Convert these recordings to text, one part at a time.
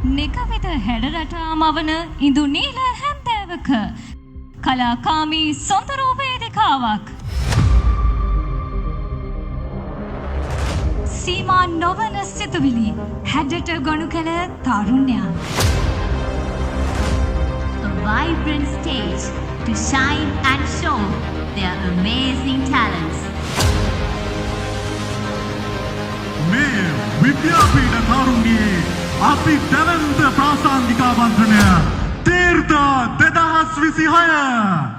නිකවිත හැඩරට මවන ඉඳු නීල හැන්දෑවක කලාකාමී සොඳුරු වේදිකාවක්. සීමා නොවන සිතුවිලි හැඩට ගොනු කළ තරුණයන්. A vibrant stage to shine and show their amazing talents. මේ විද්‍යාපීඨ තරුණියේ අපි දැවැන්ත ප්‍රාසංගික ආමන්ත්‍රණය තීර්ථ 2026.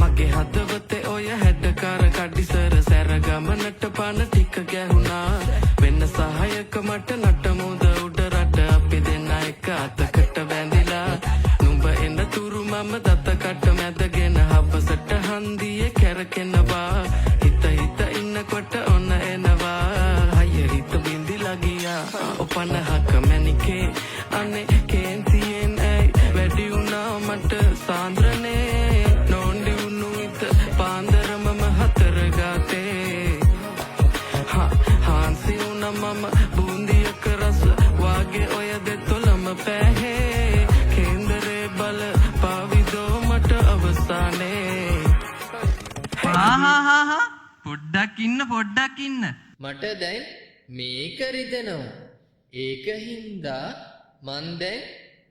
මගේ හදවතේ ඔය හැඩකාර කඩිසර සැරගමනට පන ටික ගැහුණා වෙන සහයක මට නටමුද උඩ රට අපි දෙන්න එක අතකට බැඳිලා නුඹ එන තුරු මම දතකට මැදගෙන හවසට හන්දියේ කැරකෙනවා හිත හිත ඉන්නකොට ඔන්න එනවා හය හිත බින්දිලා ගියා ඔපනහක මැනිකේ අනේ කේන්තියෙන් ඇයි වැඩි වුණා මට සාන්ද්‍රනේ මම බුන්දියක රස වාගේ ඔය දෙතොලම පැහේ කේන්දරේ බල පාවිදෝ මට අවසානේ පොඩ්ඩක් ඉන්න මට දැන් මේක රිදෙනවා ඒක හින්දා මන් දැන්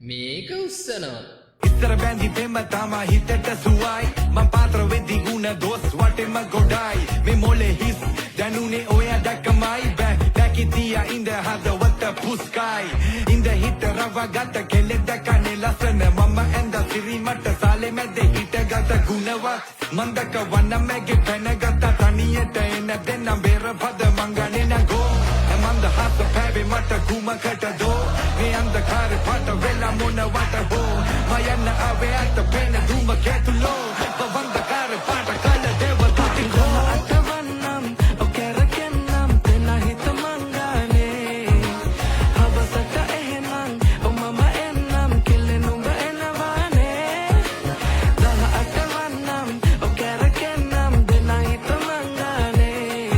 මේක උස්සනවා ඉතර බැඳි පෙම තමා හිතට සුවයි මං පාත්‍ර වෙදි ගුණ දොස් වටෙම ගොඩයි මේ මොලේ හිස් දැනුනේ ඔය දැක්කමයි බැකිතියා ඉඳ හදවත පුස්කයි ඉඳ හිත රවගත කෙලෙද කනේ ලස්සන මම ඇඳ සිරිමට සාලේ මැද හිටගත ගුණවත් මන්දක වන්නමගේ පැනගත තනියට එන දෙන්න බෙර පද මංගනේ නගෝ මන්ද හත් පැවේ මට කුමකට දෝ මේ අන්ධකාරේ පට වෙලා මොනවට හෝ මයන්න ආවේ අත පෙන දුම කැතුලෝ පවන්දකාරේ පට කල දේව තුතිකෝ අතවන්නම් ඔකරකෙන්නම් තෙන හිත මංගනේ හවසට එහෙනම් මම එන්නම් කෙලෙනුඹ එනවානේ දහ අතවන්නම් ඔකරකෙන්නම් දෙන හිත මංගනේ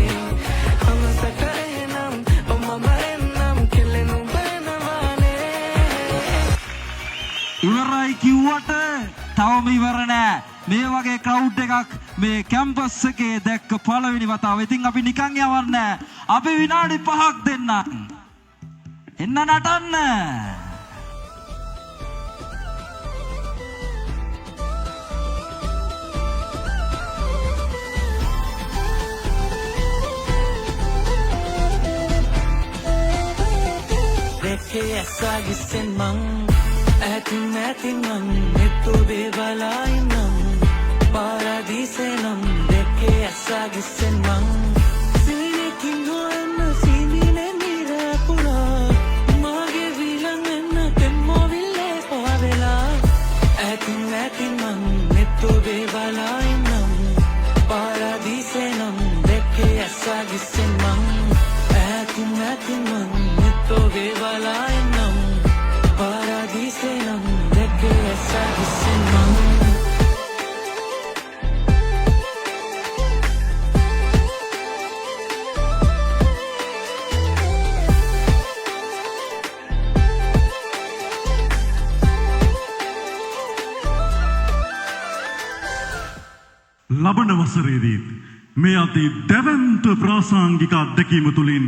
හවසට එහෙනම් මම එන්නම් කෙලෙනුඹ එනවානේ ඉවරයි කිව්වට තවම ඉවර නෑ මේ වගේ ක්‍රවුඩ් එකක් මේ කැම්පස් එකේ දැක්ක පළවෙනි වතාව. ඉතින් අපි නිකන් යවන්නේ අපි විනාඩි 5ක් දෙන්නම්. එන්න නටන්න. දෙකේ ඇස්සා ගිස්සෙන් මං ඇතින් ඇතින් මං නෙත්තොබේ බලායිනම් පාරදීසේ නම් දෙකේ ඇස්සා ගිස්සෙන් මං සිලිනකින් හොන්න සිලිනේ නිරපුරා මගේ විලන් එන්න තෙම්මොවිල්ලේ පොවෙලා ඇතින් ඇතින් මං නෙත්තොබේ බලායිනම් පාරදීසේ නම් දෙකේ ඇස්සා ගිස්සෙන් මං ඇතින් ඇතින් මං නෙත්තොබේ බලායිනම් පාරදීසේ නම් දෙකේ ඇස්සා ගිස්සෙන් මං ලබන වසරේදීත් මේ අති දැවැන්ත ප්‍රාසංගික අත්දැකීම තුළින්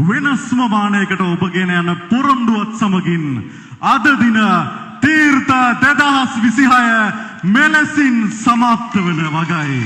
වෙනස්ම මානයකට ඔබගෙන යන පොරොන්දුවත් සමගින් අද දින තීර්ථ 2026 මෙලෙසින් සමාප්ත වන වගයි.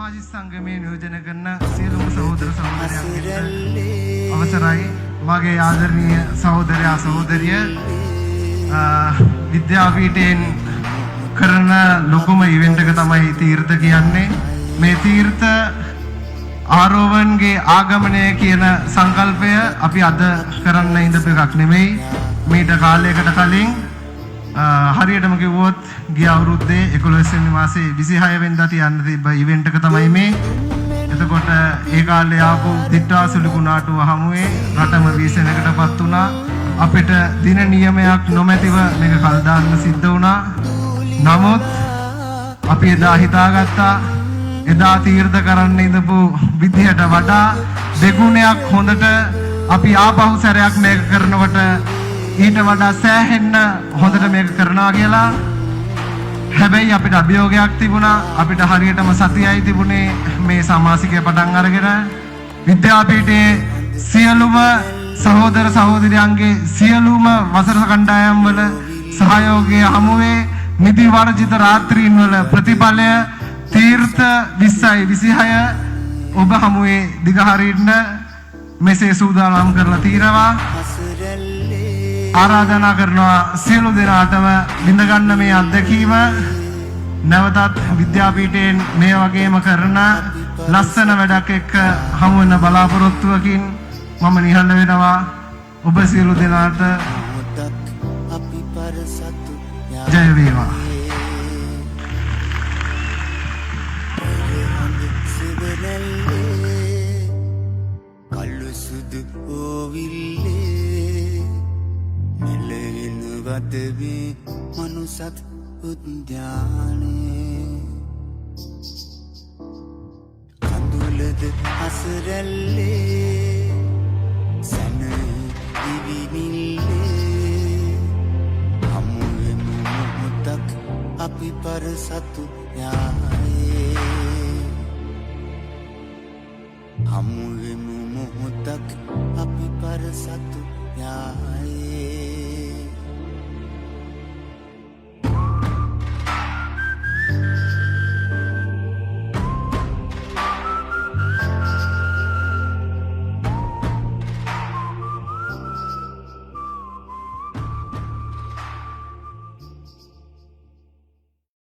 මහජිත් සංගමයේ නියෝජනය කරන සියලුම සහෝදර සහෝදරයන්ට අවසරයි. මගේ ආදරණීය සහෝදරයා සහෝදරිය විද්‍යාපීඨයෙන් කරන ලොකුම ඉවෙන්ට් එක තමයි තීර්ථ කියන්නේ. මේ තීර්ථ ආරෝවන්ගේ ආගමනය කියන සංකල්පය අපි අද කරන්න ඉඳපු එකක් නෙමෙයි. මීට කාලයකට කලින් හරියටම කිව්වොත් ගිය අවුරුද්දේ 11 වෙනි මාසේ 26 වෙනිදා තියන්න තිබ්බ ඉවෙන්ට් එක තමයි මේ. එතකොට ඒ කාලේ ආපු දිට්ඨාසුලි කුණාටුව හමුවේ රටම වීසනකටපත් වුණා. අපිට දින නියමයක් නොමැතිව මේක කල් දාන්න සිද්ධ වුණා. නමුත් අපි එදා හිතාගත්තා එදා තීර්ථ කරන්න ඉඳපු විදිහට වඩා දෙගුණයක් හොඳට අපි ආපහු සැරයක් මේක කරනකොට ඊට වඩා සෑහෙන්න හොඳට මේක කරනවා කියලා. හැබැයි අපිට අභියෝගයක් තිබුණා. අපිට හරියටම සතියයි තිබුණේ මේ සමාසිකය පටන් අරගෙන විද්‍යාපීඨයේ සියලුම සහෝදර සහෝදරියන්ගේ සියලුම වසර කණ්ඩායම් වල සහයෝගය හමුවේ නිදි වර්ජිත රාත්‍රීන් වල ප්‍රතිඵලය තීර්ථ 2026 ඔබ හමුවේ දිගහරින්න මෙසේ සූදානම් කරලා තියෙනවා. ආරාධනා කරනවා සියලු දෙනාටම විඳ ගන්න මේ අත්දැකීම නැවතත් විද්‍යාපීඨයෙන් මේ වගේම කරන ලස්සන වැඩක් එක්ක හමු වෙන බලාපොරොත්තුවකින් මම නිහඬ වෙනවා. ඔබ සියලු දෙනාට ජය වේවා. වදවි මනුසත් උද්‍යානේ කඳුලද අසරැල්ලේ සන දිවිනිල්ලේ හමුවෙමු මොහොතක් අපි පරසතු යායේ හමුවෙමු මොහොතක් අපි පරසතු යායේ